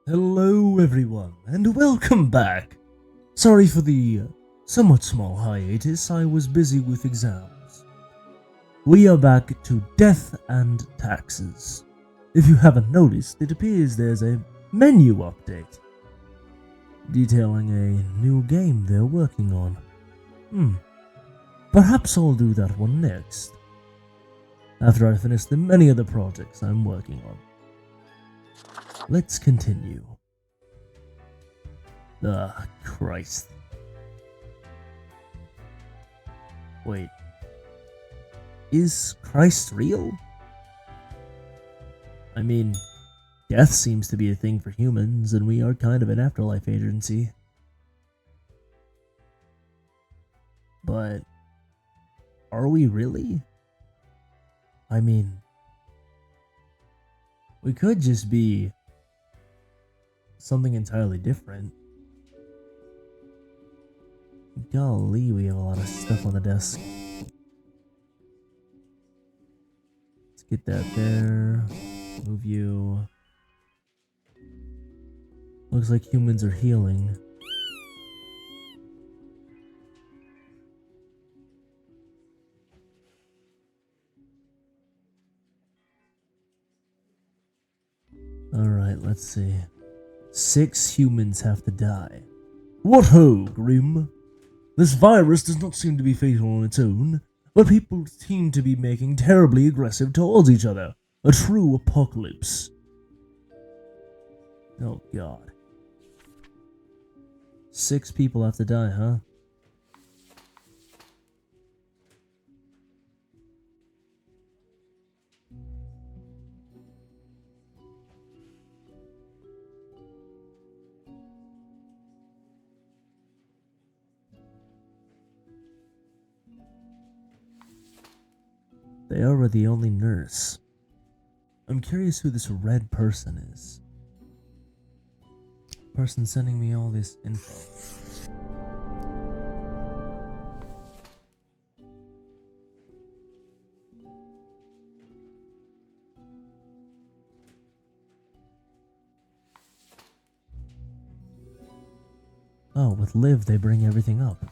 Hello everyone, and welcome back! Sorry for the somewhat small hiatus, I was busy with exams. We are back to Death and Taxes. If you haven't noticed, it appears there's a menu update detailing a new game they're working on. Perhaps I'll do that one next, after I finish the many other projects I'm working on. Let's continue. Christ. Wait. Is Christ real? I mean, death seems to be a thing for humans, and we are kind of an afterlife agency. But are we really? I mean, we could just be something entirely different. Golly, we have a lot of stuff on the desk. Let's get that there. Move you. Looks like humans are healing. Alright, let's see. 6 humans have to die. What ho, Grim? This virus does not seem to be fatal on its own, but people seem to be making terribly aggressive towards each other. A true apocalypse. Oh god. 6 people have to die, huh? They are the only nurse. I'm curious who this red person is. Person sending me all this info. Oh, with Liv they bring everything up.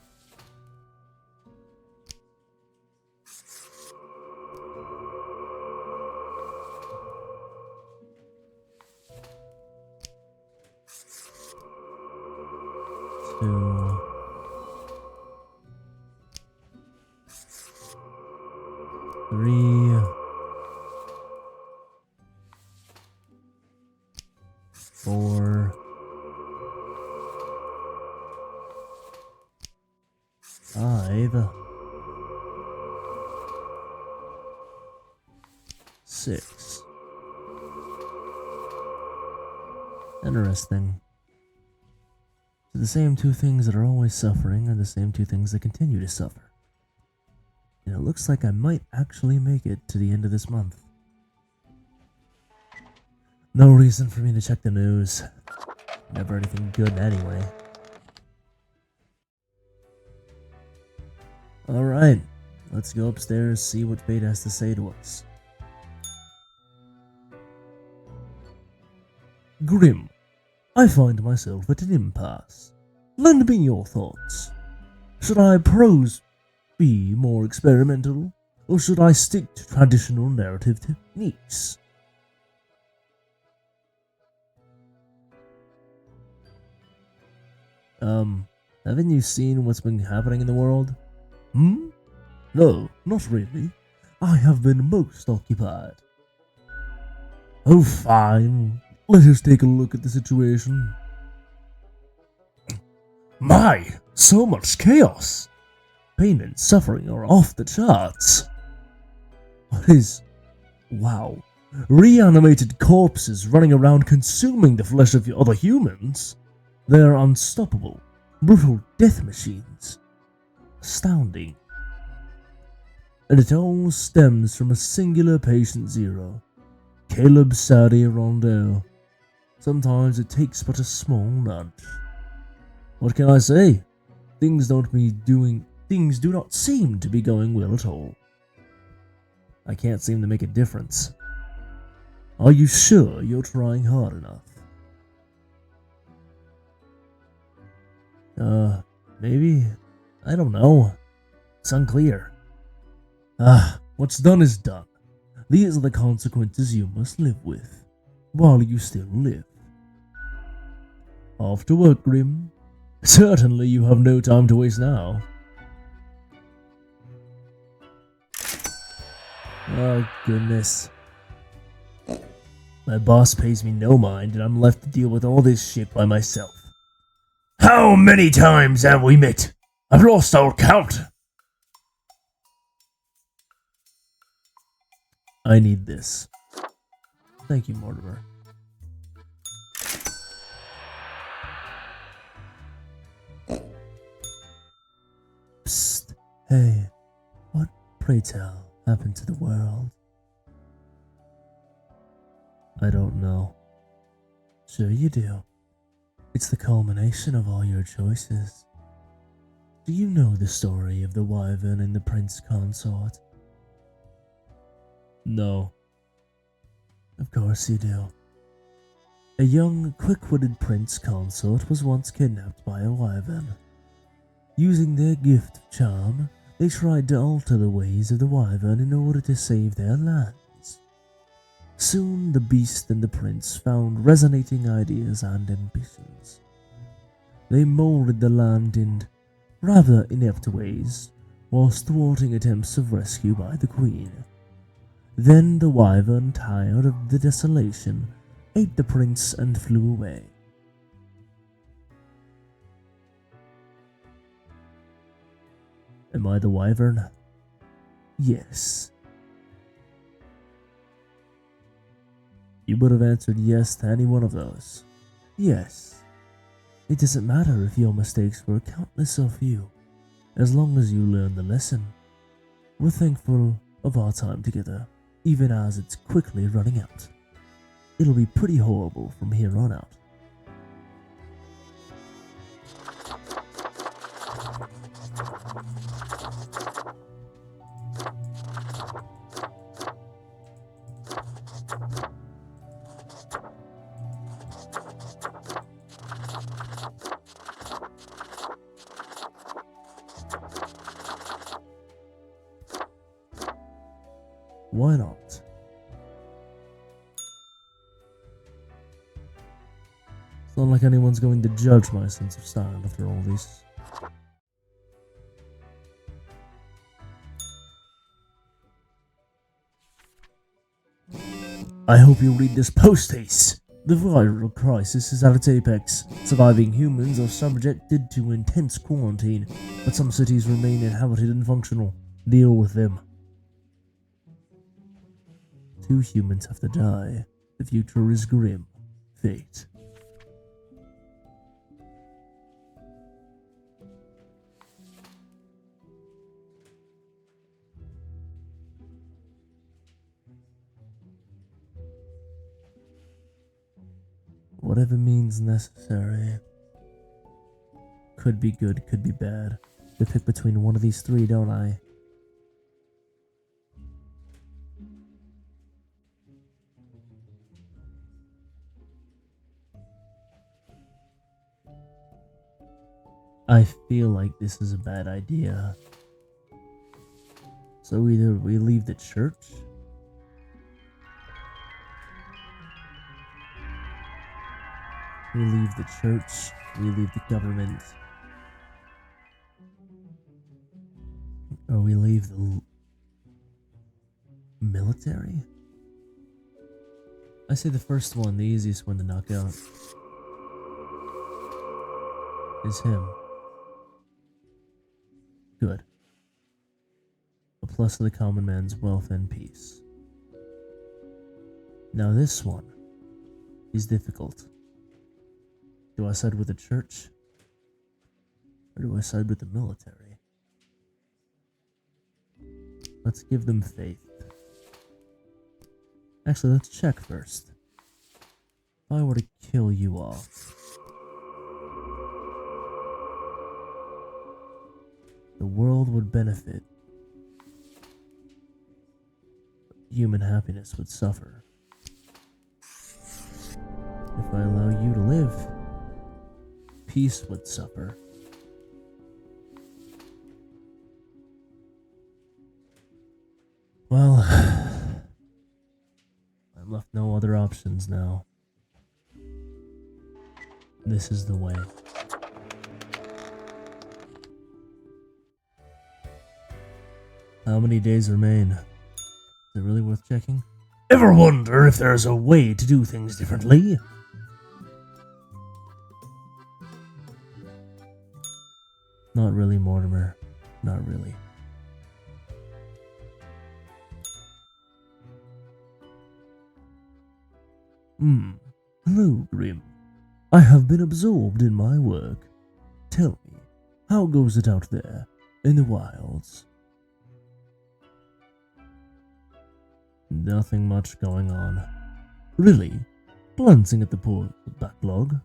Two, 3, 4, 5, 6. Interesting. So the same 2 things that are always suffering are the same 2 things that continue to suffer. And it looks like I might actually make it to the end of this month. No reason for me to check the news. Never anything good anyway. Alright, let's go upstairs, see what fate has to say to us. Grim, I find myself at an impasse. Lend me your thoughts. Should I be more experimental, or should I stick to traditional narrative techniques? Haven't you seen what's been happening in the world? No, not really. I have been most occupied. Oh, fine. Let us take a look at the situation. My, so much chaos! Pain and suffering are off the charts. What is... Wow. Reanimated corpses running around consuming the flesh of other humans? They are unstoppable, brutal death machines. Astounding. And it all stems from a singular patient zero. Caleb Sadi Rondeau. Sometimes it takes but a small nudge. What can I say? Things do not seem to be going well at all. I can't seem to make a difference. Are you sure you're trying hard enough? Maybe? I don't know. It's unclear. What's done is done. These are the consequences you must live with, while you still live. Off to work, Grim. Certainly you have no time to waste now. Oh, goodness. My boss pays me no mind, and I'm left to deal with all this shit by myself. How many times have we met? I've lost all count. I need this. Thank you, Mortimer. Psst. Hey, what, pray tell, happened to the world? I don't know. Sure you do. It's the culmination of all your choices. Do you know the story of the Wyvern and the Prince Consort? No. Of course you do. A young, quick-witted Prince Consort was once kidnapped by a Wyvern. Using their gift of charm, they tried to alter the ways of the Wyvern in order to save their lands. Soon the beast and the prince found resonating ideas and ambitions. They molded the land in rather inept ways, whilst thwarting attempts of rescue by the Queen. Then the Wyvern, tired of the desolation, ate the prince and flew away. Am I the Wyvern? Yes. You would have answered yes to any one of those. Yes. It doesn't matter if your mistakes were countless or few, as long as you learn the lesson. We're thankful of our time together, even as it's quickly running out. It'll be pretty horrible from here on out. Why not? It's not like anyone's going to judge my sense of style after all this. I hope you read this post-haste. The viral crisis is at its apex. Surviving humans are subjected to intense quarantine, but some cities remain inhabited and functional. Deal with them. 2 humans have to die. The future is grim. Fate. Whatever means necessary. Could be good, could be bad. To pick between one of these 3, don't I? I feel like this is a bad idea. So either we leave the church, we leave the government, or we leave the military? I say the first one, the easiest one to knock out, is him. Good. A plus to the common man's wealth and peace. Now this one is difficult. Do I side with the church? Or do I side with the military? Let's give them faith. Actually, let's check first. If I were to kill you all, the world would benefit. Human happiness would suffer. If I allow you to live, peace would suffer. options now. This is the way. How many days remain? Is it really worth checking? Ever wonder if there's a way to do things differently? Not really, Mortimer. Not really. Hello, Grim. I have been absorbed in my work. Tell me, how goes it out there, in the wilds? Nothing much going on. Really? Glancing at the poor backlog,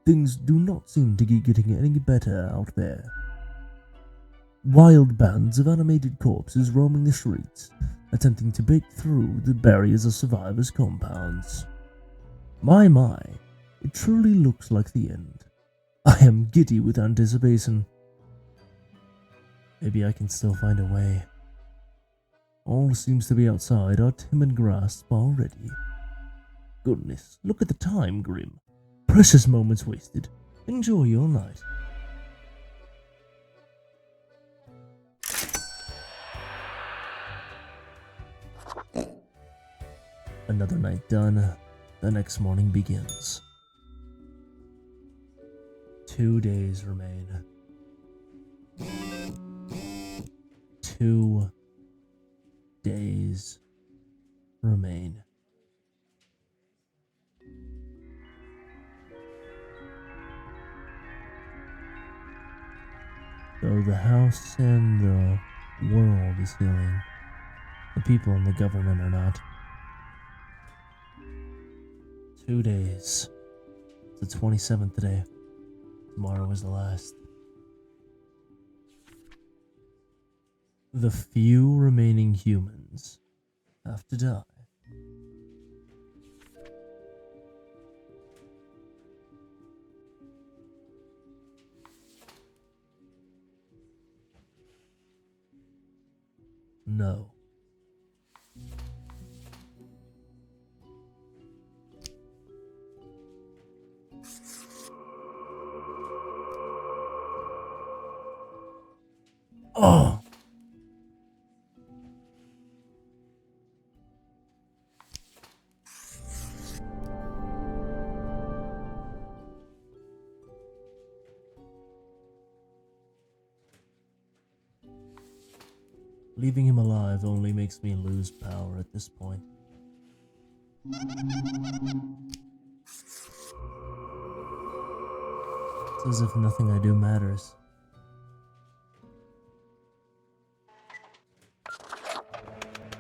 things do not seem to be getting any better out there. Wild bands of animated corpses roaming the streets, attempting to break through the barriers of survivors' compounds. My, it truly looks like the end. I am giddy with anticipation. Maybe I can still find a way. All seems to be outside our timid grasp already. Goodness, look at the time, Grim. Precious moments wasted. Enjoy your night. Another night done. The next morning begins. 2 days remain. 2 days remain. Though the house and the world is healing, the people and the government are not. 2 days. It's the 27th today. Tomorrow is the last. The few remaining humans have to die. No. Oh! Leaving him alive only makes me lose power at this point. It's as if nothing I do matters.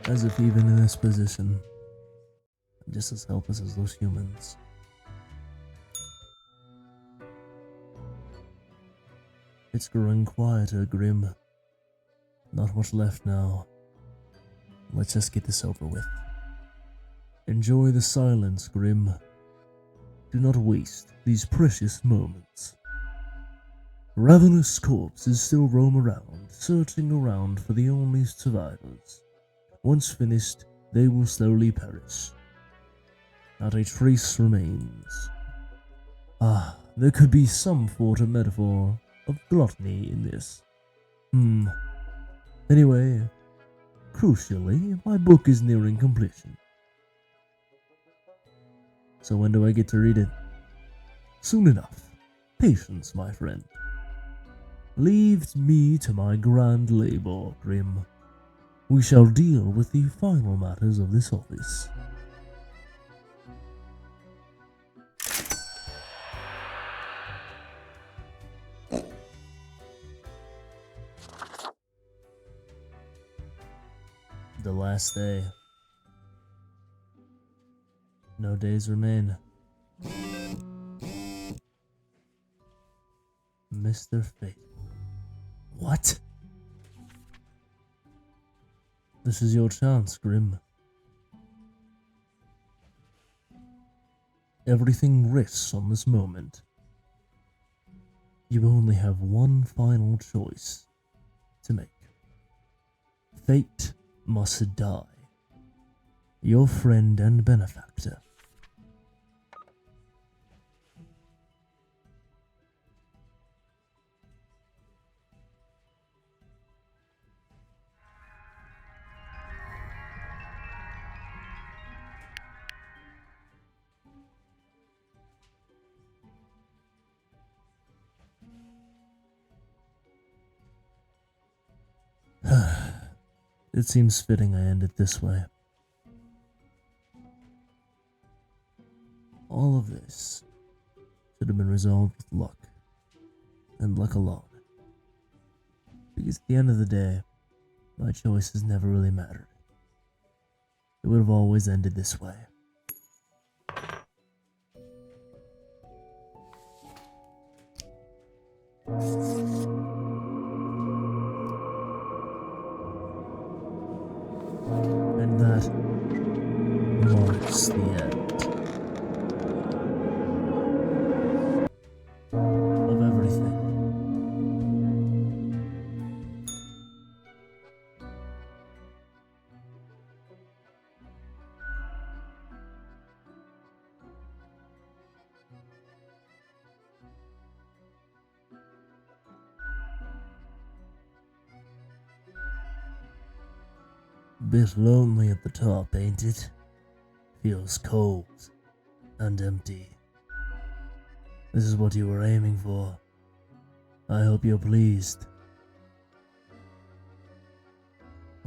As if even in this position, I'm just as helpless as those humans. It's growing quieter, Grim. Not much left now. Let's just get this over with. Enjoy the silence, Grim. Do not waste these precious moments. Ravenous corpses still roam around, searching around for the only survivors. Once finished, they will slowly perish. Not a trace remains. There could be some sort of metaphor of gluttony in this. Anyway, crucially, my book is nearing completion. So when do I get to read it? Soon enough. Patience, my friend. Leave me to my grand labor, Grim. We shall deal with the final matters of this office. The last day. No days remain. Mr. Fate. What? This is your chance, Grim. Everything rests on this moment. You only have one final choice to make. Fate must die. Your friend and benefactor It seems fitting I end it this way. All of this should have been resolved with luck, and luck alone. Because at the end of the day, my choices never really mattered. It would have always ended this way. And that marks the end of everything. Bit lonely at the top, ain't it? Feels cold and empty. This is what you were aiming for. I hope you're pleased.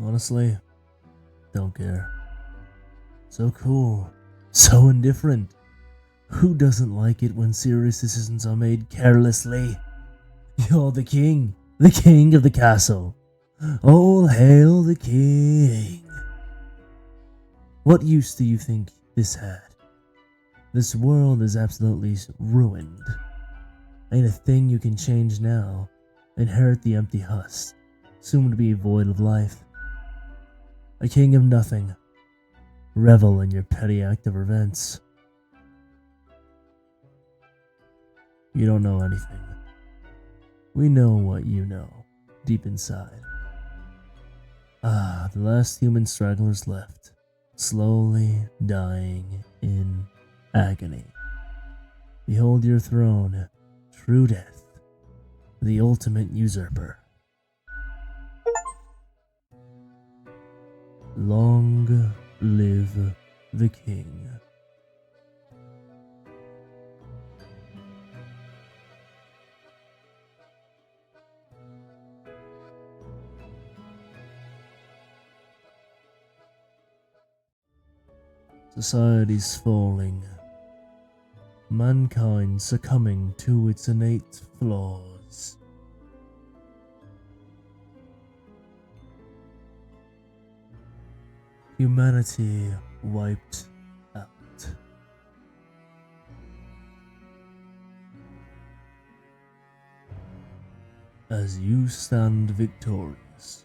Honestly, don't care. So cool. So indifferent. Who doesn't like it when serious decisions are made carelessly? You're the king of the castle. All hail the king. What use do you think this had? This world is absolutely ruined. Ain't a thing you can change now. Inherit the empty husk, soon to be void of life. A king of nothing. Revel in your petty act of events. You don't know anything. We know what you know, deep inside. The last human stragglers left, slowly dying in agony. Behold your throne, true death, the ultimate usurper. Long live the king. Society's falling. Mankind succumbing to its innate flaws. Humanity wiped out. As you stand victorious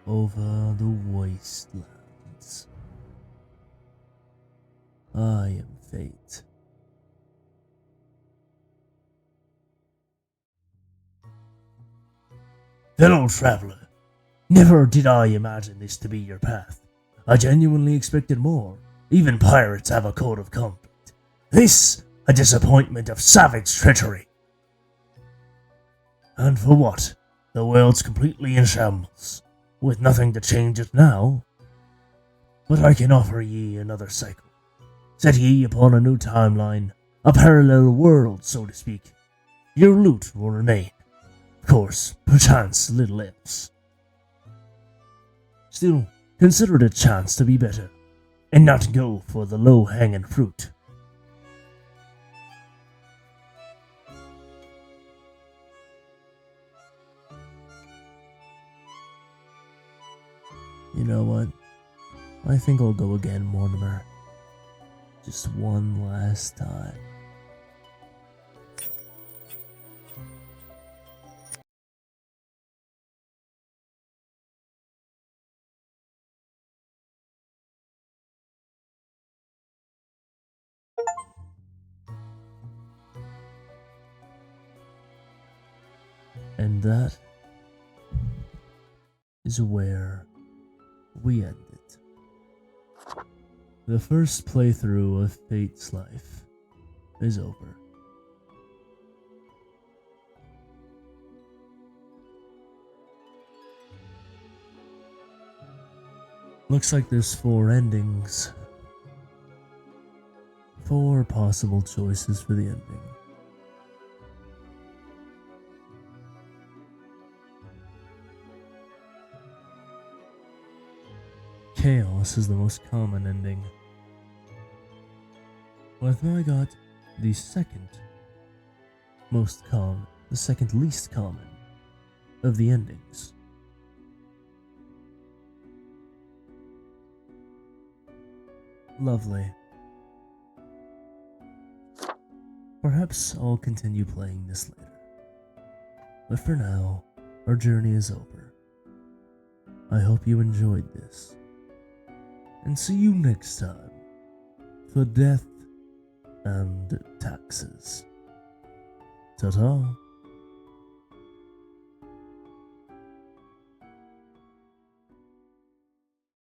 over the wastelands. I am fate. Fellow traveler, never did I imagine this to be your path. I genuinely expected more. Even pirates have a code of conduct. This, a disappointment of savage treachery. And for what? The world's completely in shambles, with nothing to change it now. But I can offer ye another cycle. Set ye upon a new timeline, a parallel world, so to speak. Your loot will remain. Of course, perchance little else. Still, consider it a chance to be better, and not go for the low-hanging fruit. You know what? I think I'll go again, Mortimer. Just one last time. And that is where we end it. The first playthrough of Fate's life is over. Looks like there's 4 endings. 4 possible choices for the ending. chaos is the most common ending. With I got the second the second least common of the endings. Lovely. Perhaps I'll continue playing this later. But for now, our journey is over. I hope you enjoyed this. And see you next time for Death and Taxes. Ta-ta.